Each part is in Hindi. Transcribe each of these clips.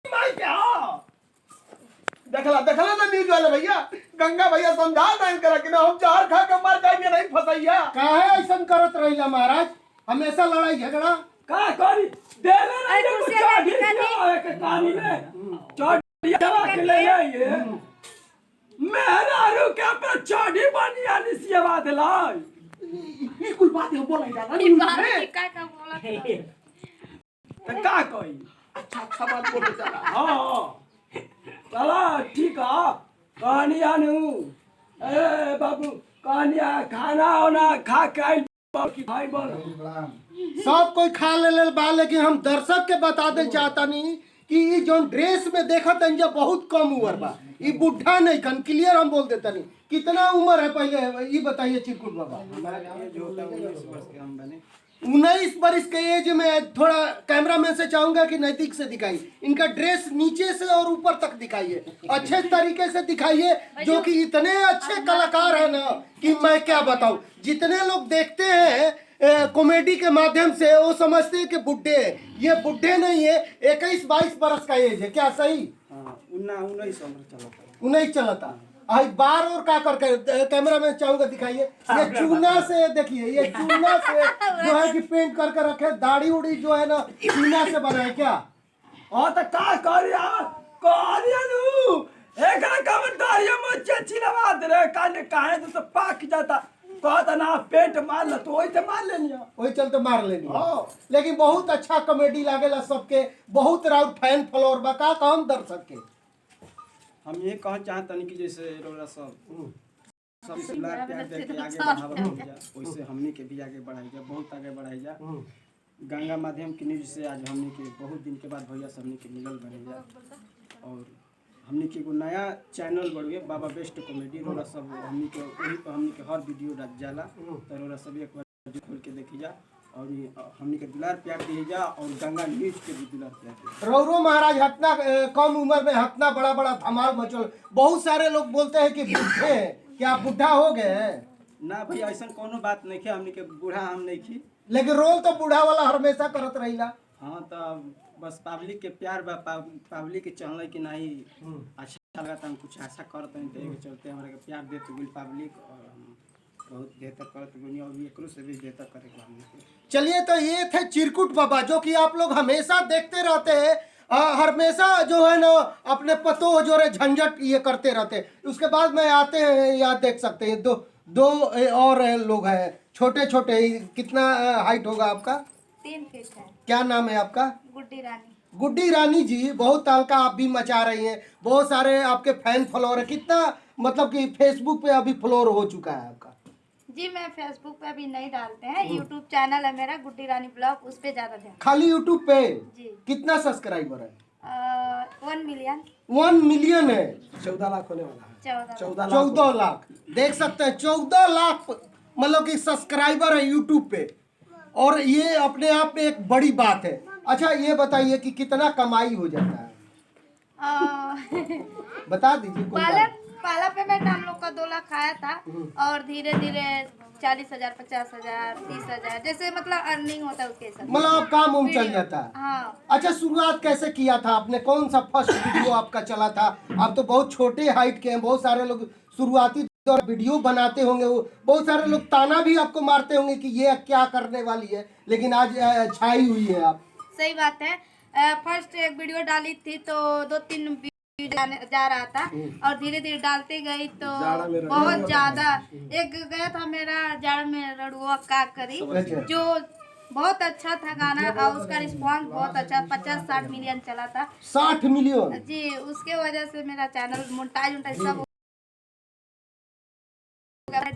माई क्या देखला देखला ना न्यूज वाले भैया गंगा भैया समझा दें करा कि ना हम चार खा के मर जाएंगे नहीं फसैया काहे ऐसन करत रहिला महाराज हमेशा लड़ाई झगड़ा का करी देले नहीं तो चाड़ी आवे के कहानी में चाड़ी दवा के ले आइए मेरा रू के पे चाड़ी बनिया निसिया दिलाई ई कुल बात हम बोलै जाला ई बात का बोला तो का कोई अच्छा बात बोले चला हां चला ठीक है कहानी आनू ए बाबू कहानिया खाना होना खा के आई की भाई बोल सब कोई खा ले बा लेकिन हम दर्शक के बता दे चाहता नहीं कि ये जो ड्रेस में देखा तन जब बहुत कम उम्र बा ये बुढ़ा नहीं कन क्लियर हम बोल देता नहीं कितना उम्र है पहले ये बताइए चिरकुट बाबा। हमारा एज होता है 19 वर्ष के हम बने 19 वर्ष के एज में थोड़ा कैमरामैन से चाहूंगा कि नजदीक से दिखाइए इनका ड्रेस नीचे से और ऊपर तक दिखाइए अच्छे तरीके से दिखाइए जो कि इतने अच्छे कलाकार है ना कि मैं क्या बताऊं जितने लोग देखते हैं कॉमेडी के माध्यम से वो समझते हैं कि बुढ़े हैं ये बुढ़े नहीं है 21-22 वर्ष का एज है क्या सही 19 उम्र चला था 19 चला था आई बार और का करके कैमरा में चाहूंगा दिखाइए ये चूना से देखिए ये चूना से जो है कि पेंट करके रखे दाढ़ी उड़ी जो है ना चूना से बना है क्या हां तो का करिया कहानिया नु एक कमेंटारिया में चिलवा दे रे काने काहे तो पाक जाता कहता ना पेंट मार ल तो वही मार लेनी वही चलते मार लेनी लेकिन बहुत अच्छा कॉमेडी लागेला सबके बहुत राउट फैन फॉलोअर बा का हम दर्शक के हम ये कह चाहते नहीं कि जैसे रोला सब प्यार दे के आगे बढ़ावत हो जा वैसे हमनी के भी आगे बढ़ाई जा बहुत आगे बढ़ाई जा गंगा माध्यम की न्यूज से आज हमनी के बहुत दिन के बाद भैया सबनी के मिलल बने जा और हमनी के एगो नया चैनल बढ़िए बाबा बेस्ट कॉमेडी रोला सब हमनी के वही पे हमनी के हर वीडियो रख जाला तो रोला सब एक बार खोल के देखी जा और हमनी के दुलार प्यार दिए जा और गंगा न्यूज के भी दुलार प्यार दिए रौरो महाराज हतना कम उम्र में हतना बड़ा बड़ा धमाल मचल बहुत सारे लोग बोलते हैं कि बूढ़े हैं क्या बुढ़ा हो गए ना भैया ऐसा कोनो बात नहीं है हमनी के बूढ़ा हम नहीं की लेकिन रोल तो बूढ़ा वाला हमेशा करत रहिला हाँ तो बस पब्लिक के प्यार बा पब्लिक के चलने की नहीं अच्छा लगा हम कुछ ऐसा करते हैं तो चलते हमारे के प्यार देते हुए पब्लिक और हम बहुत बेहतर करते हुए और एकरो से भी बेहतर करेगा हमने। चलिए तो ये थे चिरकुट बाबा जो कि आप लोग हमेशा देखते रहते हैं हमेशा जो है ना अपने पतो जो है झंझट ये करते रहते हैं उसके बाद में आते हैं या देख सकते हैं दो और लोग हैं छोटे छोटे कितना हाइट होगा आपका 3 फीट है। क्या नाम है आपका गुड्डी रानी। गुड्डी रानी जी बहुत तहलका आप भी मचा रही हैं बहुत सारे आपके फैन फॉलोअर है कितना मतलब कि फेसबुक पे अभी फॉलोअर हो चुका है आपका जी मैं फेसबुक पे अभी नहीं डालते हैं यूट्यूब चैनल है मेरा गुड्डी रानी ब्लॉग उस पे ज्यादा ध्यान खाली यूट्यूब पे जी कितना सब्सक्राइबर है 1 मिलियन 1 मिलियन है 14 लाख होने वाला है 14 लाख देख सकते हैं 14 लाख मतलब कि सब्सक्राइबर है यूट्यूब पे और ये अपने आप में एक बड़ी बात है। अच्छा ये बताइए कि कितना कमाई हो जाता है बता दीजिए पहला पेमेंट हम लोग का 2 लाख आया था और धीरे धीरे 40,000 50,000 30,000 जैसे मतलब अर्निंग होता है उसके हिसाब से मतलब काम उम चल जाता है। हाँ। अच्छा शुरुआत कैसे किया था आपने कौन सा फर्स्ट वीडियो आपका चला था आप तो बहुत छोटे हाइट के हैं बहुत सारे लोग शुरुआती दौर वीडियो बनाते होंगे वो बहुत सारे लोग ताना भी आपको मारते होंगे कि ये क्या करने वाली है लेकिन आज छाई हुई है आप। सही बात है फर्स्ट एक वीडियो डाली थी तो 2-3 जा रहा था और धीरे धीरे डालते गई तो बहुत ज्यादा एक गया था मेरा जाड़ में रड़ुआ का करी जो बहुत अच्छा था गाना और उसका रिस्पांस बहुत अच्छा 50-60 मिलियन चला था 60 मिलियन जी उसके वजह से मेरा चैनल मोनेटाइज सब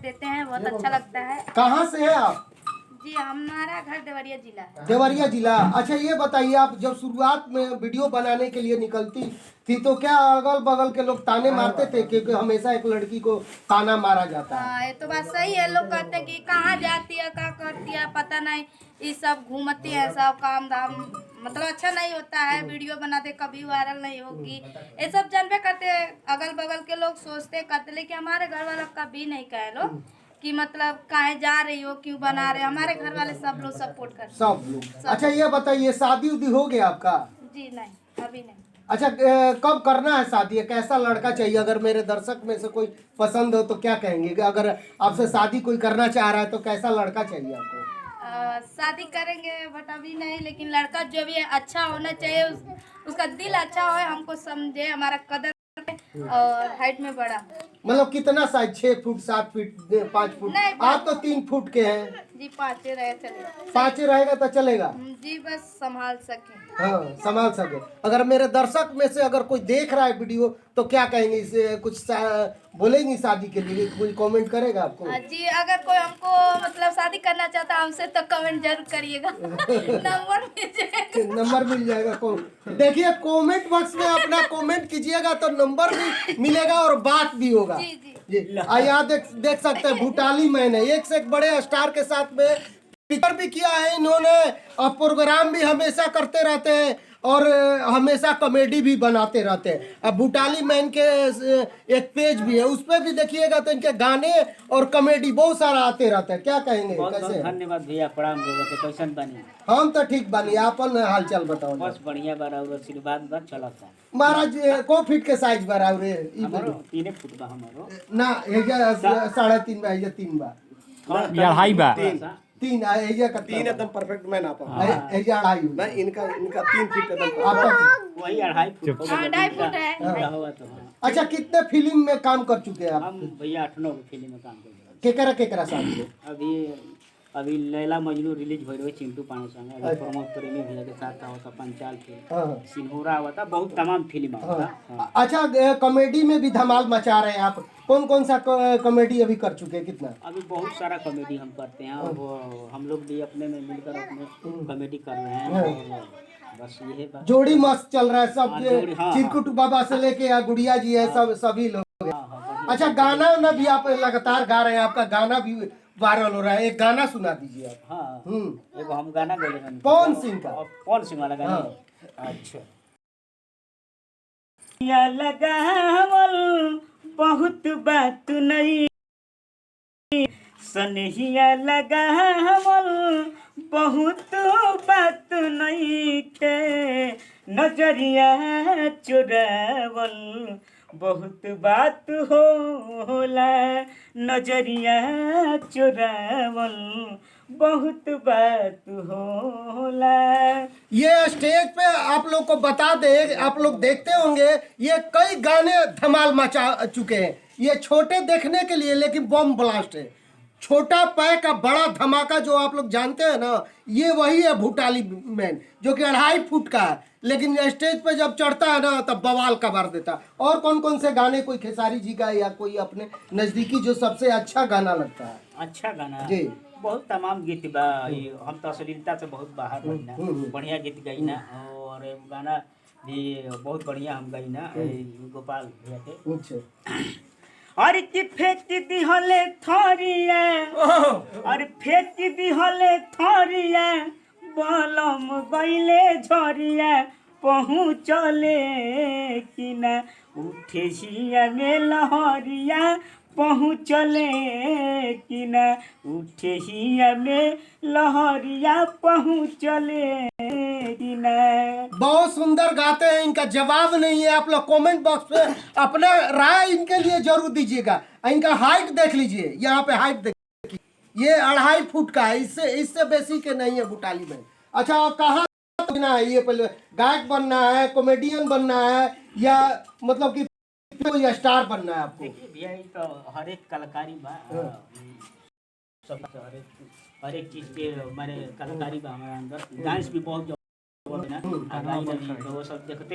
देते हैं बहुत अच्छा लगता है। कहाँ से है आप जी हमारा घर देवरिया जिला है। देवरिया जिला। अच्छा ये बताइए आप जब शुरुआत में वीडियो बनाने के लिए निकलती थी तो क्या अगल बगल के लोग ताने मारते थे क्योंकि हमेशा एक लड़की को ताना मारा जाता है। हाँ ये तो बात सही है लोग कहते हैं कि कहाँ जाती है क्या करती है पता नहीं ये सब घूमती है सब काम धाम मतलब अच्छा नहीं होता है वीडियो बनाते कभी वायरल नहीं होगी ये सब जानबे करते अगल बगल के लोग सोचते करते लेकिन हमारे घर वालों कभी नहीं कहे लोग कि मतलब कहाँ जा रही हो क्यों बना रहे हमारे घर वाले सब लोग सपोर्ट करते सब लोग। अच्छा ये बताइए शादी उदी हो गया आपका? जी नहीं। अभी नहीं। अच्छा कब करना है शादी? कैसा लड़का चाहिए? अगर मेरे दर्शक में से कोई पसंद हो तो क्या कहेंगे? अगर आपसे शादी कोई करना चाह रहा है तो कैसा लड़का चाहिए आपको? शादी करेंगे बट अभी नहीं, लेकिन लड़का जो भी है अच्छा होना चाहिए, उसका दिल अच्छा हो, हमको समझे, हमारा कदर करे और हाइट में बड़ा। मतलब कितना साइज? 6 foot, 7 foot, 5 foot? नहीं, आप तो 3 फुट के हैं। जी 5 रहे चले। 5 रहेगा तो चलेगा? जी बस संभाल सके। हाँ संभाल सके। अगर मेरे दर्शक में से अगर कोई देख रहा है वीडियो तो क्या कहेंगे? इसे कुछ बोलेंगी शादी के लिए? कोई कमेंट करेगा आपको? जी अगर कोई हमको मतलब शादी करना चाहता है हमसे तो कमेंट जरूर करिएगा। नंबर मिल जाएगा। नंबर मिल जाएगा। देखिए कमेंट बॉक्स में अपना कमेंट कीजिएगा तो नंबर भी मिलेगा और बात भी होगा। जी जी जी यहाँ देख सकते हैं भूटाली मैन है, एक से एक बड़े स्टार के साथ में पिक्चर भी किया है इन्होंने और प्रोग्राम भी हमेशा करते रहते हैं और हमेशा कॉमेडी भी बनाते रहते हैं। अब भूटाली मैन के एक पेज भी है, उस पर भी देखिएगा तो इनके गाने और कॉमेडी बहुत सारा आते रहते हैं। क्या कहेंगे? बहुत कैसे? धन्यवाद भैया, प्रणाम लोगों के। कैसन बनी? हम तो ठीक बनी, आपन हालचाल बताओ। बस बढ़िया बा और आशीर्वाद बा चलता। महाराज को फीट के साइज बराबर रे हमारो 3 फुट बा हमारो ना, एजा 3.5 बा, एजा 3 बा, या ढाई बा 3 एजा का 3 एकदम परफेक्ट मैन आप। एजा 2.5 ना इनका 3 फीट एकदम। आपका। वही 2.5 फुट। हाँ 2.5 फुट है। क्या हुआ तो हाँ। अच्छा कितने फिल्म में काम कर चुके हैं आप? हम भैया 8-9 फिल्म में काम कर केकरा साथ में? अभी लैला मजनू रिलीज हो रही है चिंटू पांडे संग। अभी प्रमोद प्रेमी भैया के साथ था उसका पंचाल फिल्म, हाँ। सिन्होरा हुआ था, बहुत तमाम फिल्म हुआ था। हाँ। अच्छा कॉमेडी में भी धमाल मचा रहे हैं आप। कौन कौन सा कॉमेडी अभी कर चुके हैं? कितना? अभी बहुत सारा कॉमेडी हम करते हैं और हम लोग भी अपने में मिलकर अपने कॉमेडी कर रहे हैं और बस यही बात। जोड़ी मस्त चल रहा है सब। हाँ, जोड़ी, हाँ, चिरकुट बाबा से लेके या गुड़िया जी है, सब सभी लोग। हाँ, अच्छा गाना ना भी आप लगातार गा रहे हैं, आपका गाना भी वायरल हो रहा है। एक गाना सुना दीजिए आप। हाँ एगो हम गाना गा रहे हैं। पवन सिंह का? पवन सिंह वाला गाना। हाँ। अच्छा। या लगावल बहुत बात नहीं, सनहिया लगावल बहुत बात नहीं के, नजरिया चुरावल बहुत बात होला, नजरिया चुरावल बहुत बात होला। ये स्टेज पे आप लोग को बता दे, आप लोग देखते होंगे ये कई गाने धमाल मचा चुके हैं। ये छोटे देखने के लिए लेकिन बम ब्लास्ट है। छोटा पैक का बड़ा धमाका जो आप लोग जानते हैं ना, ये वही है भूटाली मैन जो कि 2.5 फुट का है, लेकिन स्टेज पे जब चढ़ता है ना तब बवाल का मार देता है। और कौन कौन से गाने, कोई खेसारी जी का या कोई अपने नजदीकी जो सबसे अच्छा गाना लगता है? अच्छा गाना जी बहुत तमाम गीत बा। हम तो अश्लीलता से बहुत बाहर रहिना, बढ़िया गीत गईना और गाना भी बहुत बढ़िया हम गईना गोपाल भैया के। अच्छा और की फेंक दी हले थोरिया, और फेंक दी हले थोरिया, बलम गईले झरिया, पहुँचले कि ना उठे सिया में लहरिया, पहुँचले कि ना उठे हिया में लहरिया, पहुँचले कि ना। बहुत सुंदर गाते हैं, इनका जवाब नहीं है। आप लोग कमेंट बॉक्स पे अपना राय इनके लिए जरूर दीजिएगा। इनका हाइट देख लीजिए, यहाँ पे हाइट देखिए, ये 2.5 फुट का है, इससे बेसी के नहीं है भूटाली में। अच्छा कहाँ बनना है? ये पहले गायक बनना है, कॉमेडियन बनना है, या मतलब कि कोई स्टार बनना है आपको? देखिए भैया ये तो हर एक कलाकारी बा, सब हर एक चीज के माने कलाकारी बा हमारे अंदर। डांस भी बहुत जो है ना, वो सब देखते